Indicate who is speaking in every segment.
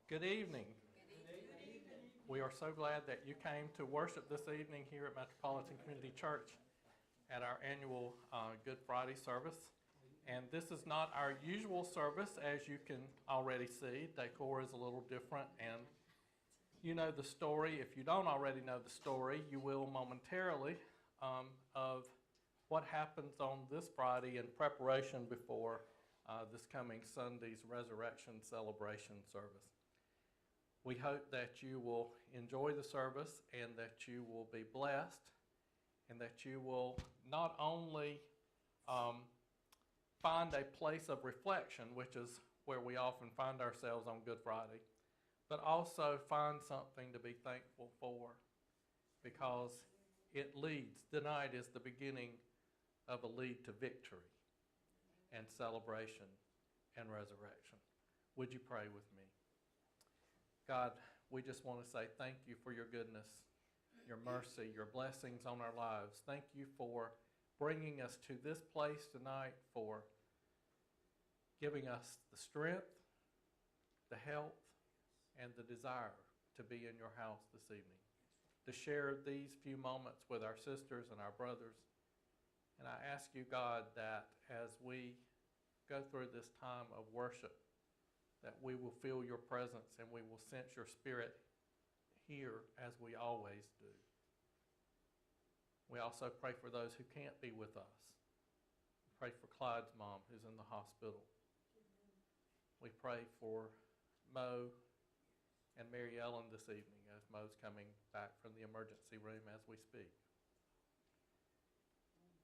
Speaker 1: Good evening. We are so glad that you came to worship this evening here at Metropolitan Community Church at our annual Good Friday service. And this is not our usual service, as you can already see. Decor is a little different, and you know the story. If you don't already know the story, you will momentarily, of what happens on this Friday in preparation before this coming Sunday's resurrection celebration service. We hope that you will enjoy the service and that you will be blessed and that you will not only find a place of reflection, which is where we often find ourselves on Good Friday, but also find something to be thankful for, because it leads, the night is the beginning of a lead to victory and celebration and resurrection. Would you pray with me? God, we just want to say thank you for your goodness, your mercy, your blessings on our lives. Thank you for bringing us to this place tonight, for giving us the strength, the health, and the desire to be in your house this evening, to share these few moments with our sisters and our brothers. And I ask you, God, that as we go through this time of worship, that we will feel your presence and we will sense your spirit here as we always do. We also pray for those who can't be with us. We pray for Clyde's mom, who's in the hospital. We pray for Mo and Mary Ellen this evening, as Mo's coming back from the emergency room as we speak.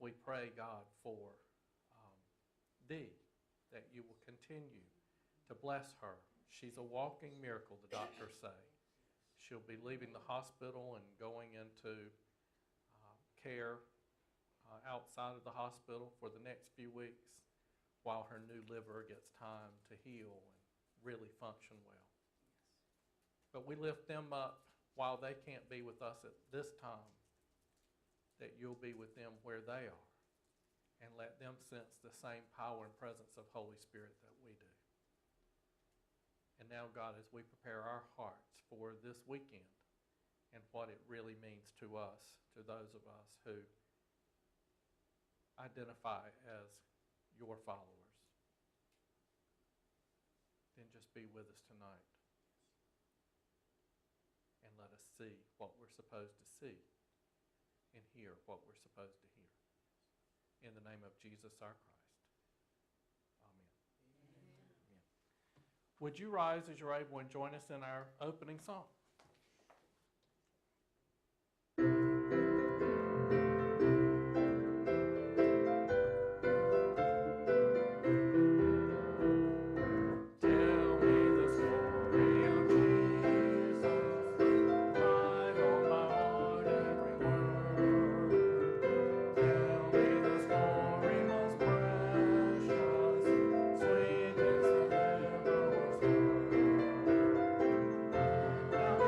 Speaker 1: We pray, God, for Dee, that you will continue to bless her. She's a walking miracle, the doctors say. She'll be leaving the hospital and going into care outside of the hospital for the next few weeks while her new liver gets time to heal and really function well. But we lift them up while they can't be with us at this time, that you'll be with them where they are and let them sense the same power and presence of Holy Spirit that we do. And now, God, as we prepare our hearts for this weekend and what it really means to us, to those of us who identify as your followers, then just be with us tonight and let us see what we're supposed to see and hear what we're supposed to hear. In the name of Jesus our Christ. Amen. Amen. Would you rise as you're able and join us in our opening song?
Speaker 2: Tell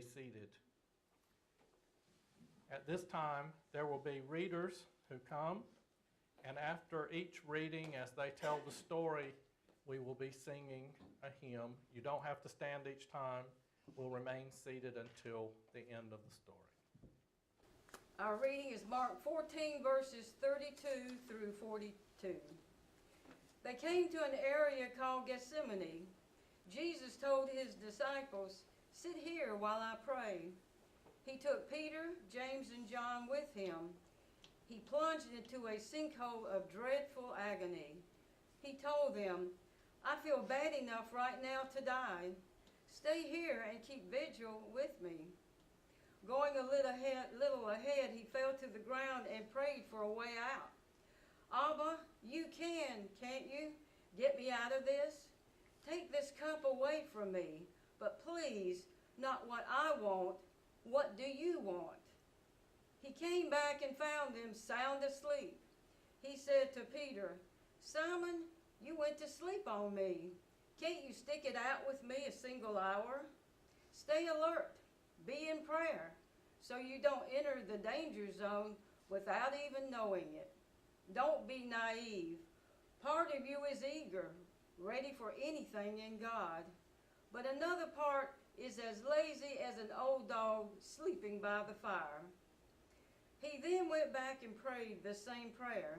Speaker 1: be seated. At this time, there will be readers who come, and after each reading, as they tell the story, we will be singing a hymn. You don't have to stand each time. We'll remain seated until the end of the story.
Speaker 2: Our reading is Mark 14, verses 32 through 42. They came to an area called Gethsemane. Jesus told his disciples, "Sit here while I pray." He took Peter, James, and John with him. He plunged into a sinkhole of dreadful agony. He told them, "I feel bad enough right now to die. Stay here and keep vigil with me." Going a little ahead, he fell to the ground and prayed for a way out. "Abba, you can't you? Get me out of this? Take this cup away from me, but please, not what I want. What do you want?" He came back and found them sound asleep. He said to Peter, "Simon, you went to sleep on me. Can't you stick it out with me a single hour? Stay alert, be in prayer, so you don't enter the danger zone without even knowing it. Don't be naive. Part of you is eager, ready for anything in God, but another part is as lazy as an old dog sleeping by the fire." He then went back and prayed the same prayer.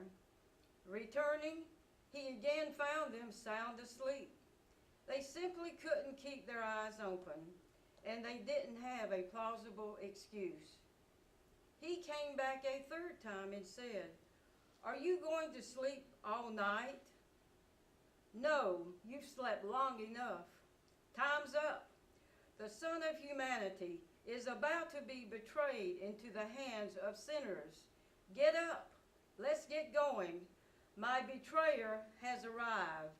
Speaker 2: Returning, he again found them sound asleep. They simply couldn't keep their eyes open, and they didn't have a plausible excuse. He came back a third time and said, "Are you going to sleep all night? No, you've slept long enough. Time's up. The Son of Humanity is about to be betrayed into the hands of sinners. Get up. Let's get going. My betrayer has arrived."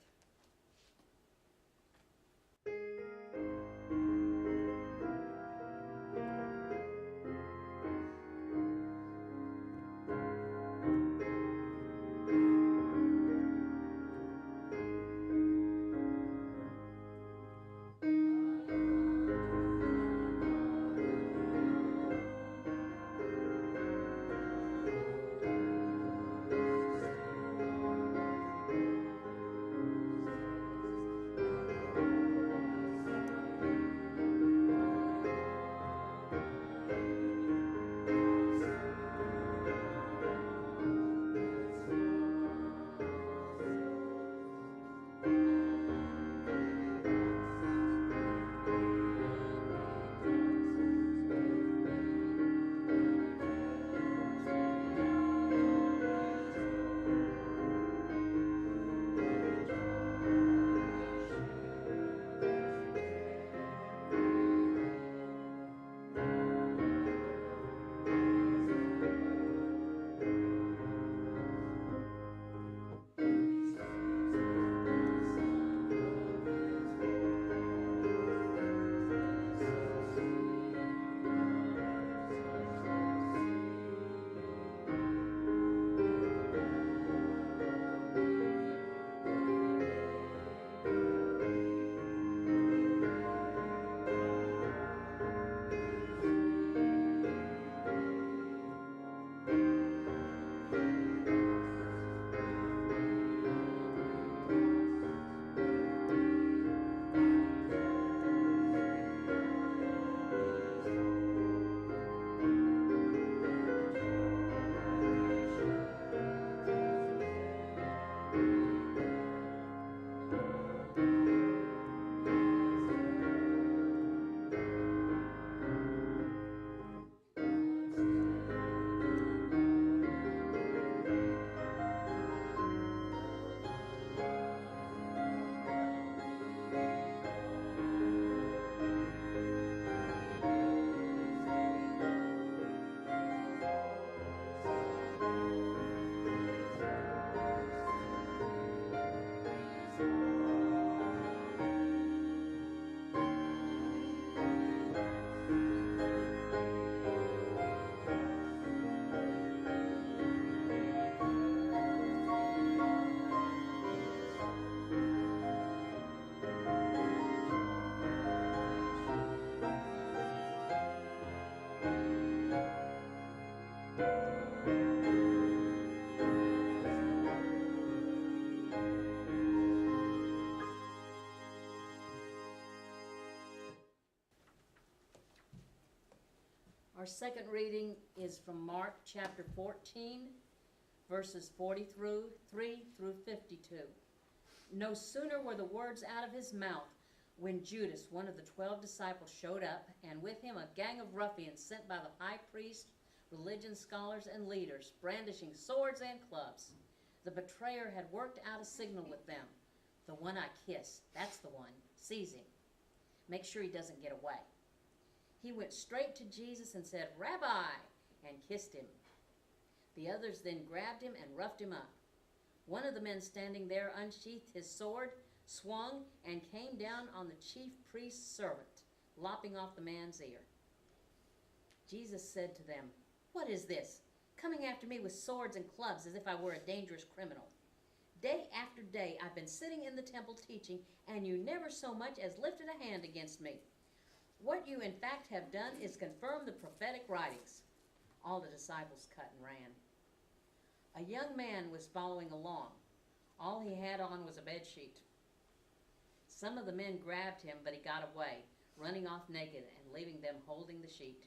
Speaker 3: Our second reading is from Mark chapter 14, verses 43 through 52. No sooner were the words out of his mouth when Judas, one of the 12 disciples, showed up, and with him a gang of ruffians sent by the high priest, religion scholars, and leaders, brandishing swords and clubs. The betrayer had worked out a signal with them. The one I kiss, that's the one. Seize him. Make sure he doesn't get away. He went straight to Jesus and said, "Rabbi," and kissed him. The others then grabbed him and roughed him up. One of the men standing there unsheathed his sword, swung, and came down on the chief priest's servant, lopping off the man's ear. Jesus said to them, "What is this? Coming after me with swords and clubs as if I were a dangerous criminal. Day after day I've been sitting in the temple teaching, and you never so much as lifted a hand against me. What you in fact have done is confirm the prophetic writings." All the disciples cut and ran. A young man was following along. All he had on was a bedsheet. Some of the men grabbed him, but he got away, running off naked and leaving them holding the sheet.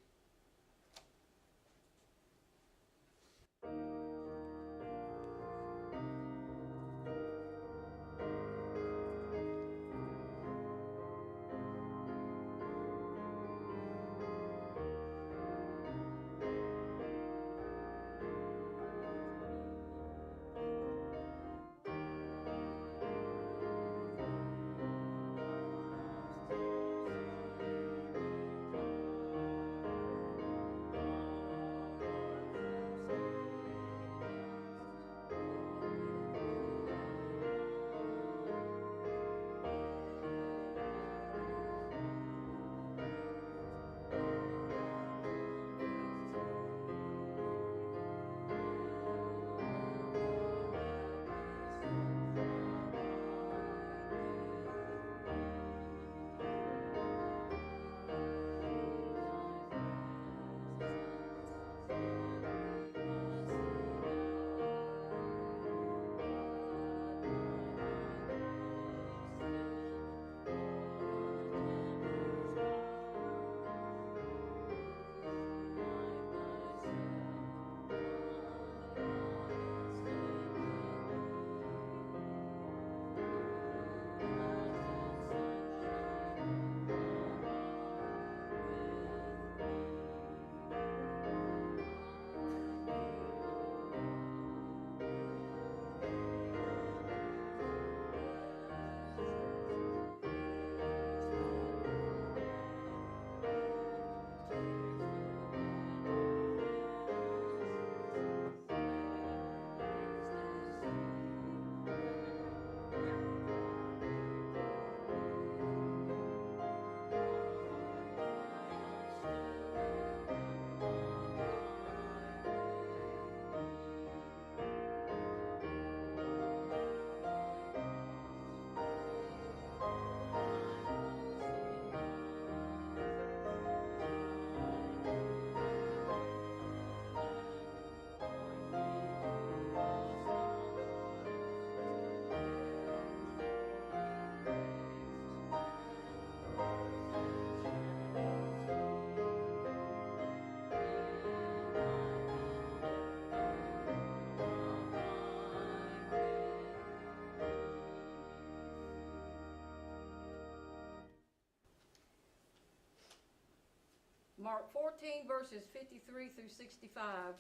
Speaker 2: Mark 14, verses 53 through 65.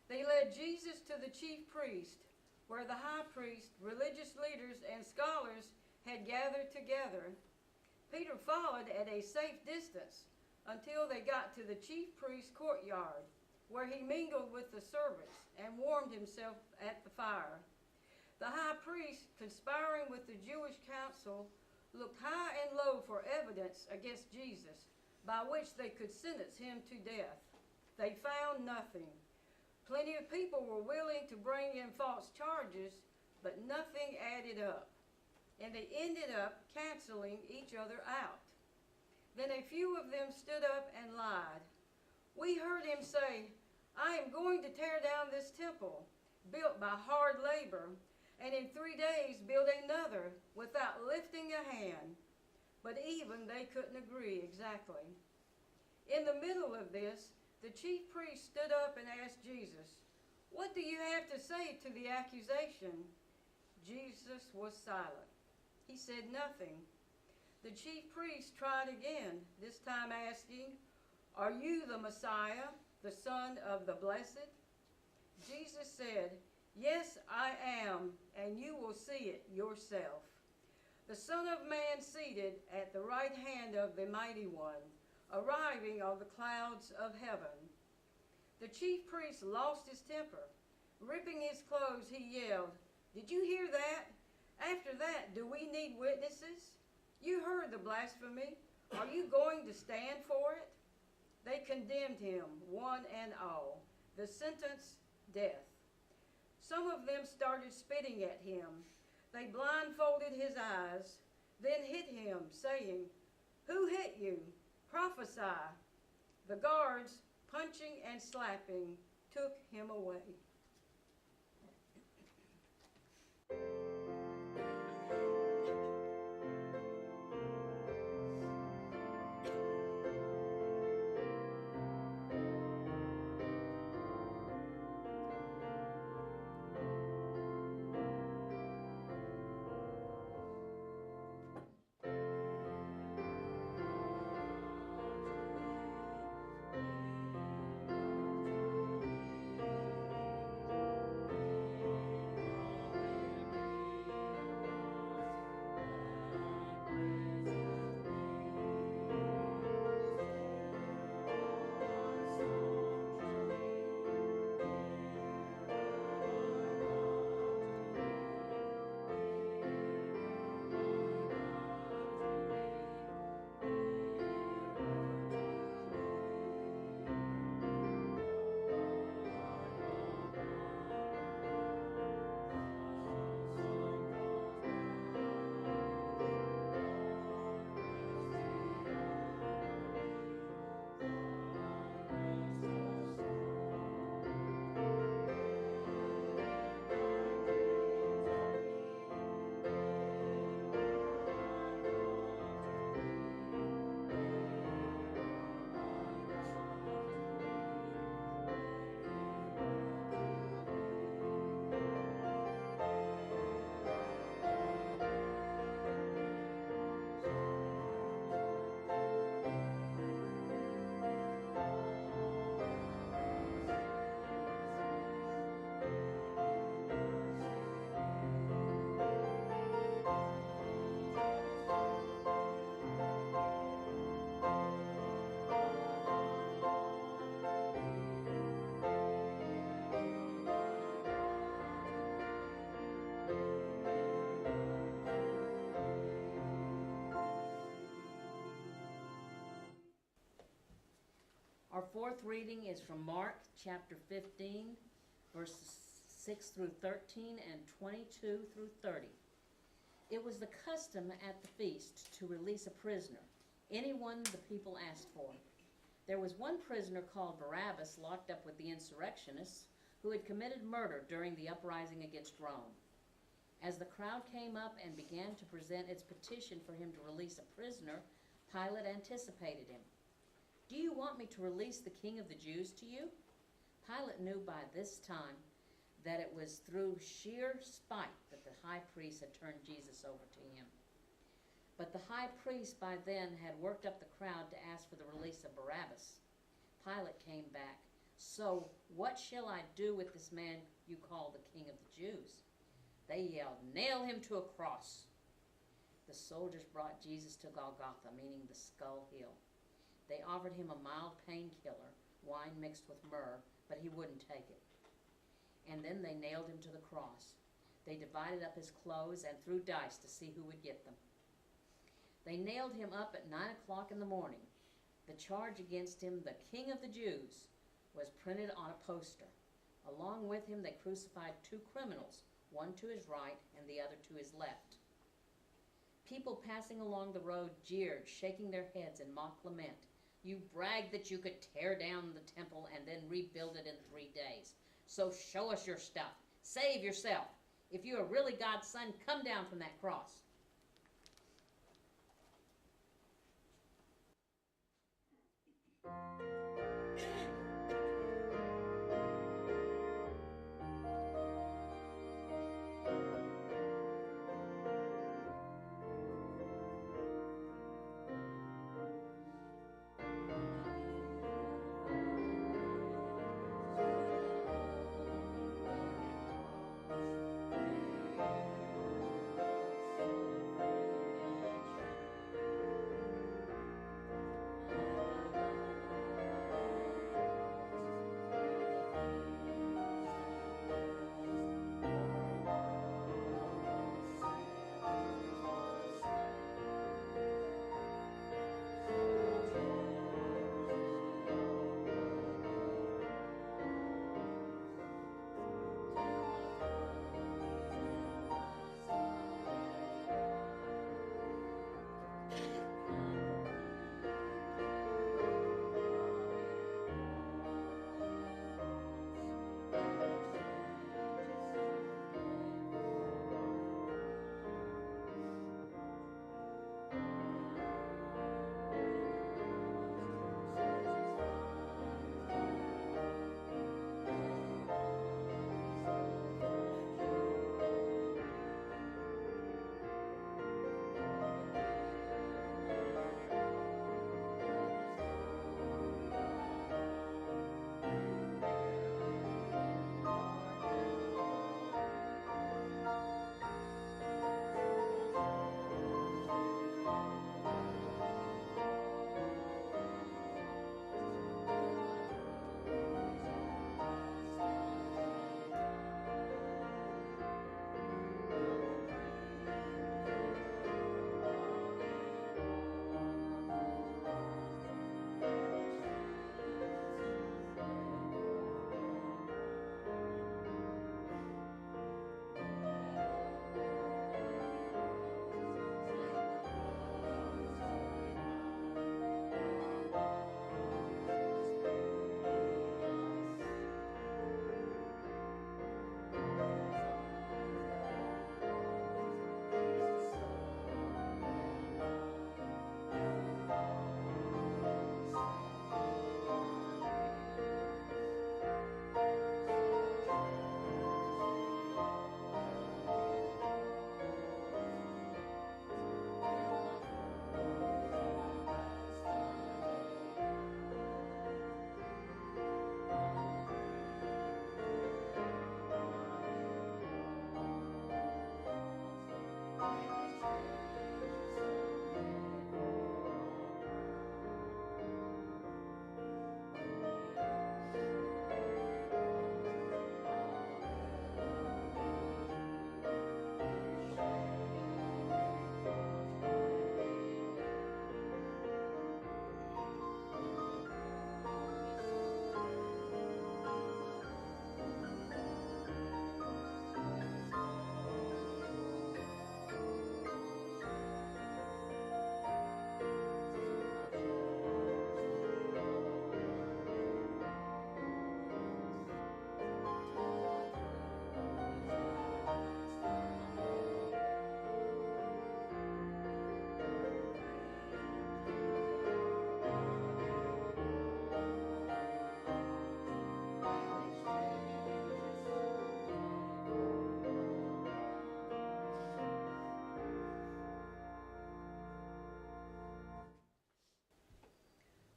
Speaker 2: They led Jesus to the chief priest, where the high priest, religious leaders, and scholars had gathered together. Peter followed at a safe distance until they got to the chief priest's courtyard, where he mingled with the servants and warmed himself at the fire. The high priest, conspiring with the Jewish council, looked high and low for evidence against Jesus, by which they could sentence him to death. They found nothing. Plenty of people were willing to bring in false charges, but nothing added up, and they ended up canceling each other out. Then a few of them stood up and lied. "We heard him say, 'I am going to tear down this temple, built by hard labor, and in 3 days build another without lifting a hand.' But even they couldn't agree exactly. In the middle of this, The chief priest stood up and asked Jesus, "What do you have to say to the accusation?" Jesus was silent. He said nothing. The chief priest tried again, this time asking, "Are you the Messiah, the Son of the Blessed?" Jesus said, "Yes, I am, and you will see it yourself. The Son of Man seated at the right hand of the Mighty One, arriving on the clouds of heaven." The chief priest lost his temper. Ripping his clothes, he yelled, "Did you hear that? After that, do we need witnesses? You heard the blasphemy. Are you going to stand for it?" They condemned him, one and all. The sentence, death. Some of them started spitting at him. They blindfolded his eyes, then hit him, saying, "Who hit you? Prophesy." The guards, punching and slapping, took him away.
Speaker 3: Our fourth reading is from Mark chapter 15, verses 6 through 13 and 22 through 30. It was the custom at the feast to release a prisoner, anyone the people asked for. There was one prisoner called Barabbas locked up with the insurrectionists who had committed murder during the uprising against Rome. As the crowd came up and began to present its petition for him to release a prisoner, Pilate anticipated him. "Do you want me to release the king of the Jews to you?" Pilate knew by this time that it was through sheer spite that the high priest had turned Jesus over to him. But the high priest by then had worked up the crowd to ask for the release of Barabbas. Pilate came back. "So what shall I do with this man you call the king of the Jews?" They yelled, "Nail him to a cross." The soldiers brought Jesus to Golgotha, meaning the skull hill. They offered him a mild painkiller, wine mixed with myrrh, but he wouldn't take it. And then they nailed him to the cross. They divided up his clothes and threw dice to see who would get them. They nailed him up at 9 o'clock in the morning. The charge against him, the King of the Jews, was printed on a poster. Along with him, they crucified two criminals, one to his right and the other to his left. People passing along the road jeered, shaking their heads in mock lament. "You bragged that you could tear down the temple and then rebuild it in 3 days. So show us your stuff. Save yourself. If you are really God's son, come down from that cross."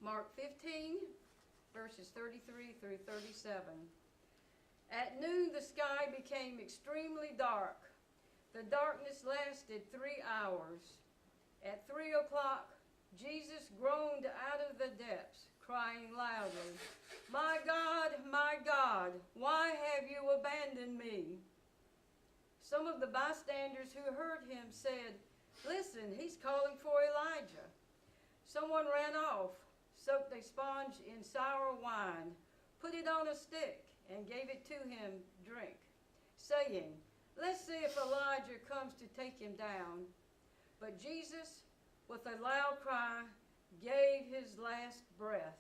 Speaker 2: Mark 15, verses 33 through 37. At noon the sky became extremely dark. The darkness lasted 3 hours. At 3 o'clock, Jesus groaned out of the depths, crying loudly, my God, why have you abandoned me?" Some of the bystanders who heard him said, "Listen, he's calling for Elijah." Someone ran off, soaked a sponge in sour wine, put it on a stick, and gave it to him drink, saying, "Let's see if Elijah comes to take him down." But Jesus, with a loud cry, gave his last breath.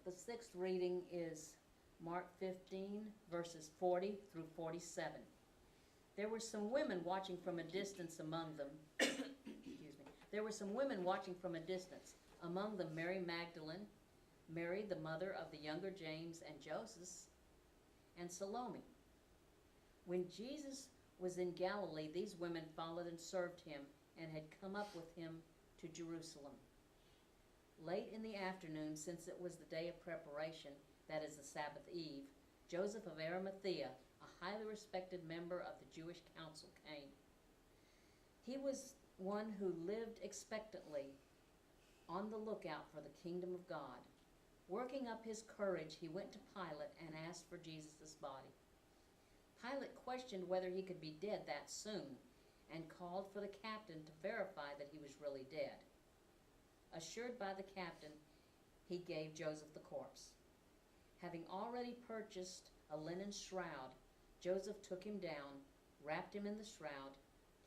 Speaker 3: The sixth reading is Mark 15, verses 40 through 47. There were some women watching from a distance among them. Excuse me. There were some women watching from a distance, among them Mary Magdalene, Mary the mother of the younger James and Joseph, and Salome. When Jesus was in Galilee, these women followed and served him and had come up with him to Jerusalem. Late in the afternoon, since it was the day of preparation, that is the Sabbath eve, Joseph of Arimathea, a highly respected member of the Jewish council, came. He was one who lived expectantly, on the lookout for the kingdom of God. Working up his courage, he went to Pilate and asked for Jesus' body. Pilate questioned whether he could be dead that soon and called for the captain to verify that he was really dead. Assured by the captain, he gave Joseph the corpse. Having already purchased a linen shroud, Joseph took him down, wrapped him in the shroud,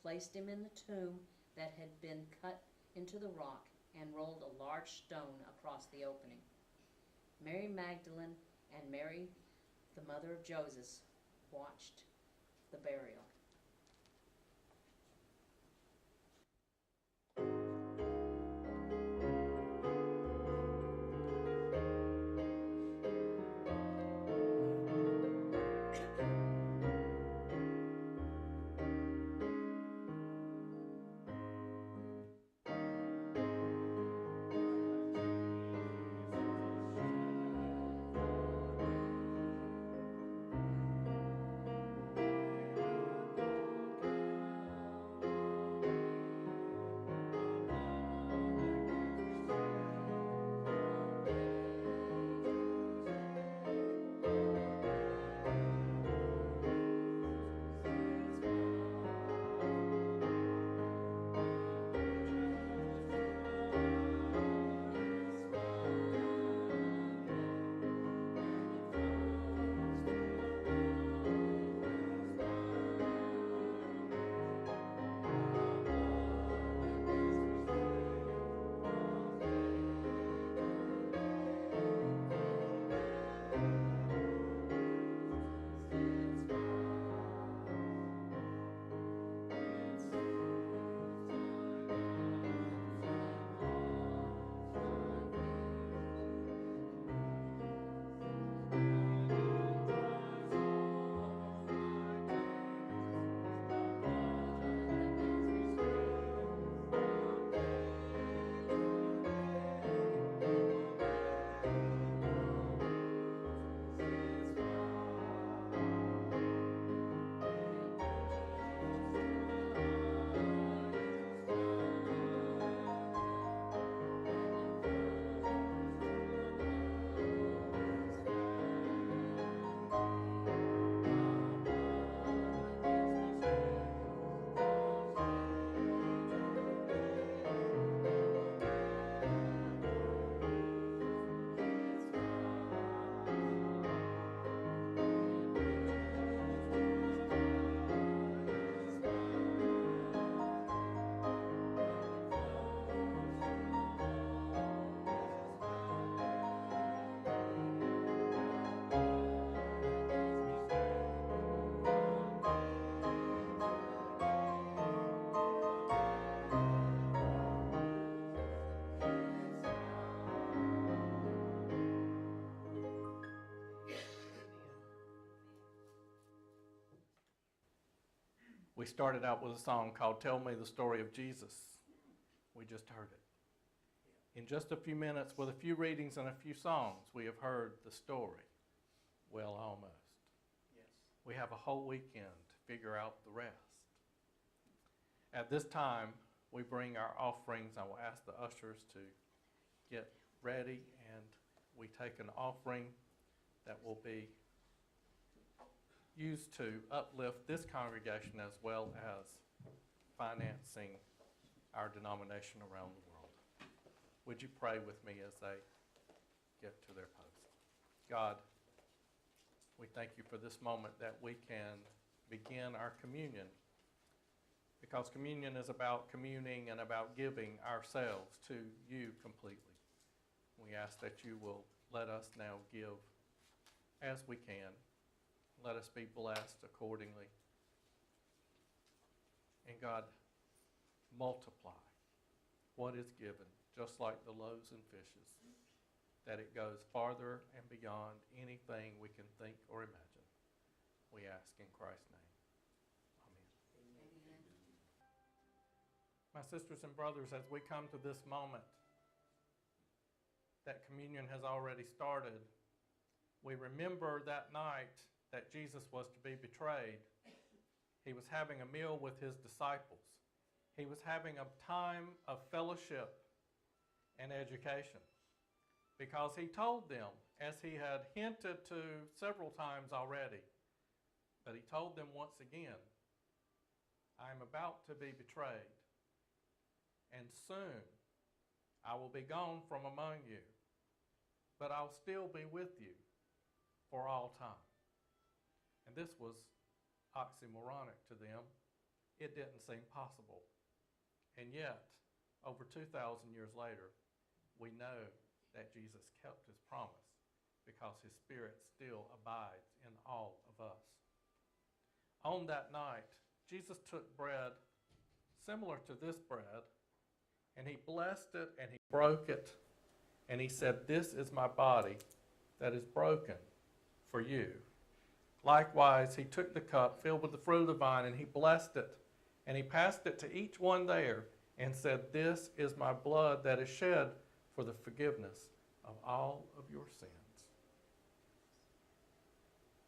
Speaker 3: placed him in the tomb that had been cut into the rock, and rolled a large stone across the opening. Mary Magdalene and Mary, the mother of Joseph, watched the burial.
Speaker 1: We started out with a song called Tell Me the Story of Jesus. We just heard it. In just a few minutes, with a few readings and a few songs, we have heard the story. Well, almost.
Speaker 4: Yes.
Speaker 1: We have a whole weekend to figure out the rest. At this time, we bring our offerings. I will ask the ushers to get ready, and we take an offering that will be used to uplift this congregation as well as financing our denomination around the world. Would you pray with me as they get to their post? God, we thank you for this moment that we can begin our communion, because communion is about communing and about giving ourselves to you completely. We ask that you will let us now give as we can. Let us be blessed accordingly. And God, multiply what is given, just like the loaves and fishes, that it goes farther and beyond anything we can think or imagine. We ask in Christ's name. Amen. My sisters and brothers, as we come to this moment that communion has already started, we remember that night that Jesus was to be betrayed. He was having a meal with his disciples. He was having a time of fellowship and education, because he told them, as he had hinted to several times already, but he told them once again, I am about to be betrayed, and soon I will be gone from among you, but I'll still be with you for all time. And this was oxymoronic to them. It didn't seem possible. And yet, over 2,000 years later, we know that Jesus kept his promise, because his Spirit still abides in all of us. On that night, Jesus took bread similar to this bread, and he blessed it, and he broke it, and he said, "This is my body that is broken for you." Likewise, he took the cup filled with the fruit of the vine, and he blessed it, and he passed it to each one there, and said, "This is my blood that is shed for the forgiveness of all of your sins."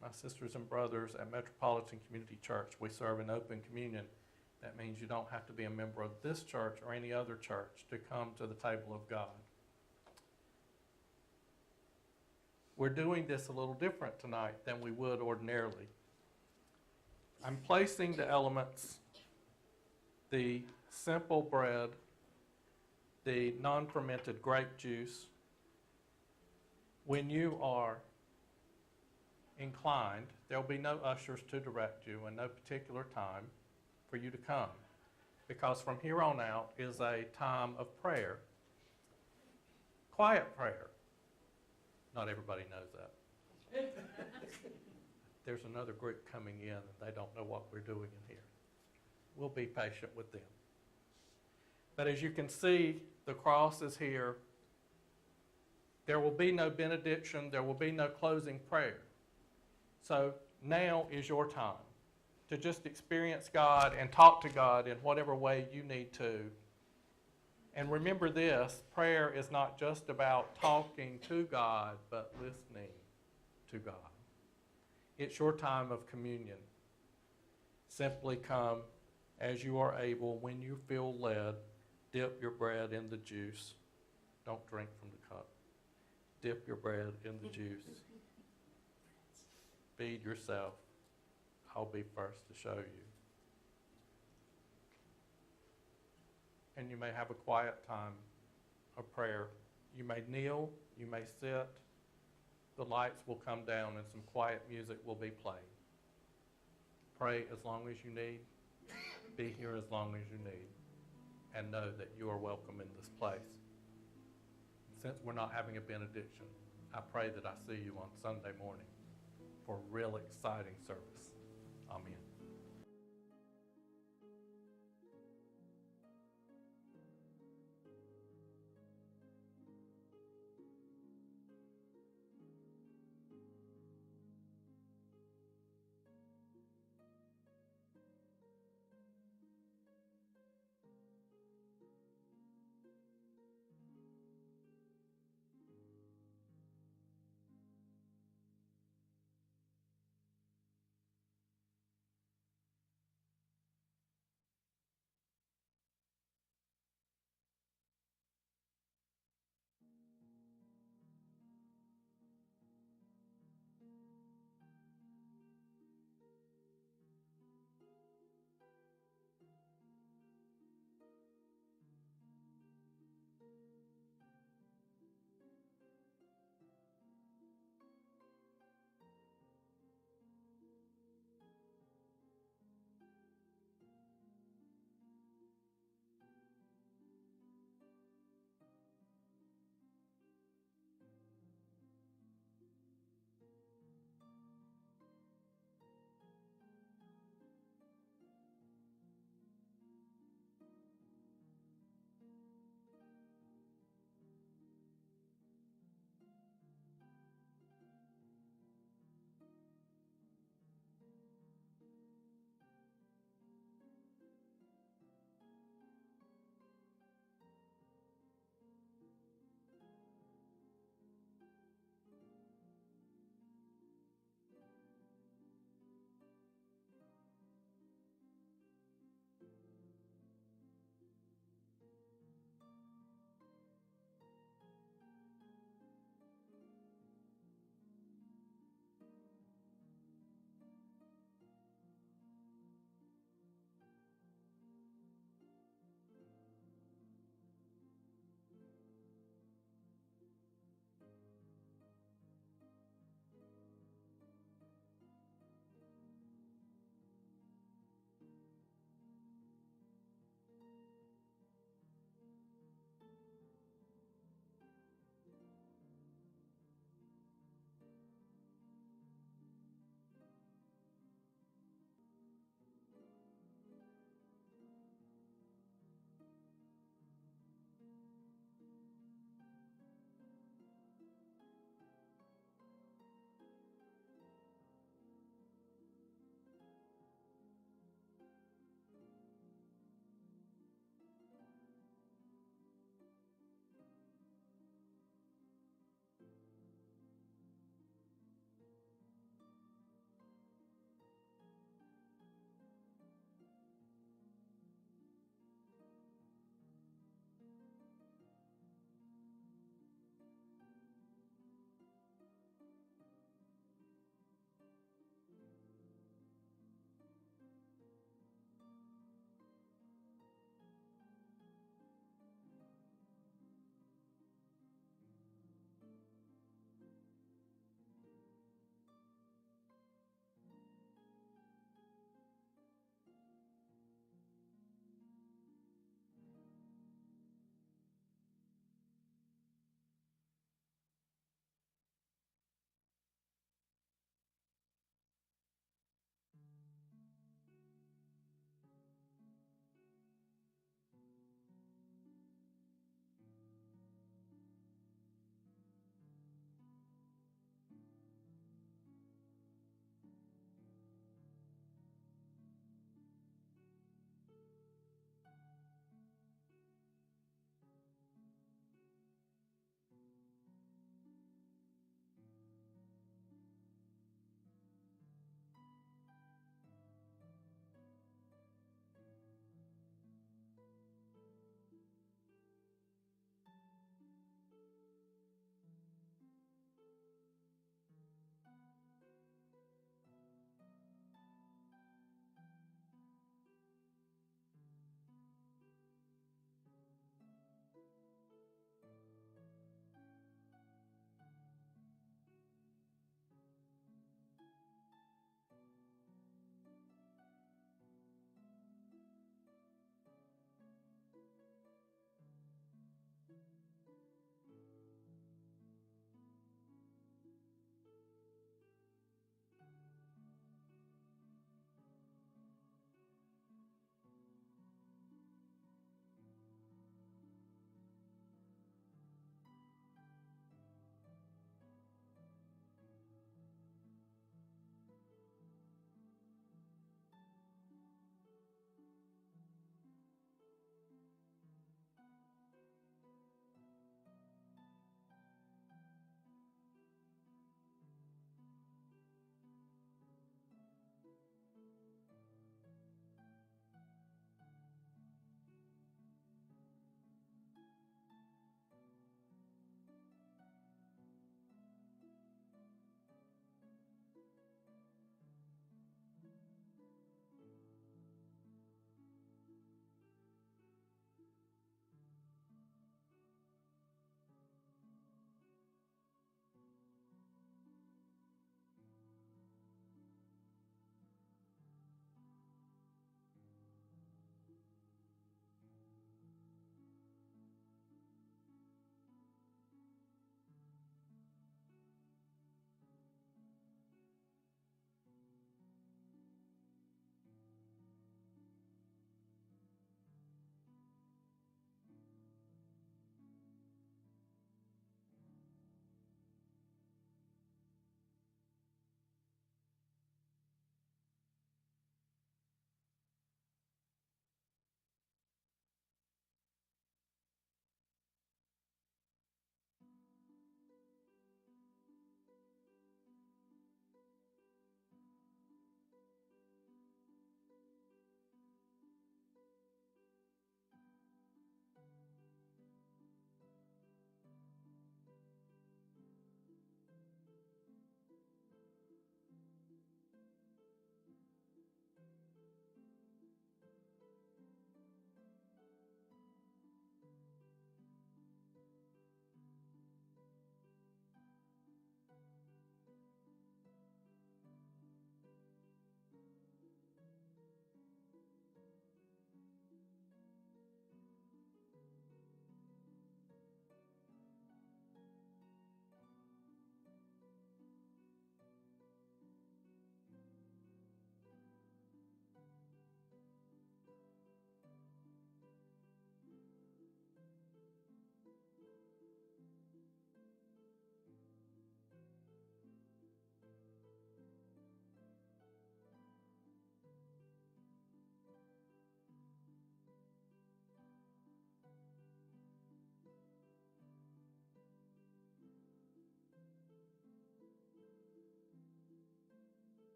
Speaker 1: My sisters and brothers at Metropolitan Community Church, we serve in open communion. That means you don't have to be a member of this church or any other church to come to the table of God. We're doing this a little different tonight than we would ordinarily. I'm placing the elements, the simple bread, the non-fermented grape juice. When you are inclined, there will be no ushers to direct you and no particular time for you to come, because from here on out is a time of prayer, quiet prayer. Not everybody knows that. There's another group coming in and they don't know what we're doing in here. We'll be patient with them. But as you can see, the cross is here. There will be no benediction. There will be no closing prayer. So now is your time to just experience God and talk to God in whatever way you need to. And remember this, prayer is not just about talking to God, but listening to God. It's your time of communion. Simply come as you are able. When you feel led, dip your bread in the juice. Don't drink from the cup. Dip your bread in the juice. Feed yourself. I'll be first to show you. And you may have a quiet time of prayer. You may kneel, you may sit. The lights will come down and some quiet music will be played. Pray as long as you need. Be here as long as you need. And know that you are welcome in this place. Since we're not having a benediction, I pray that I see you on Sunday morning for a real exciting service. Amen.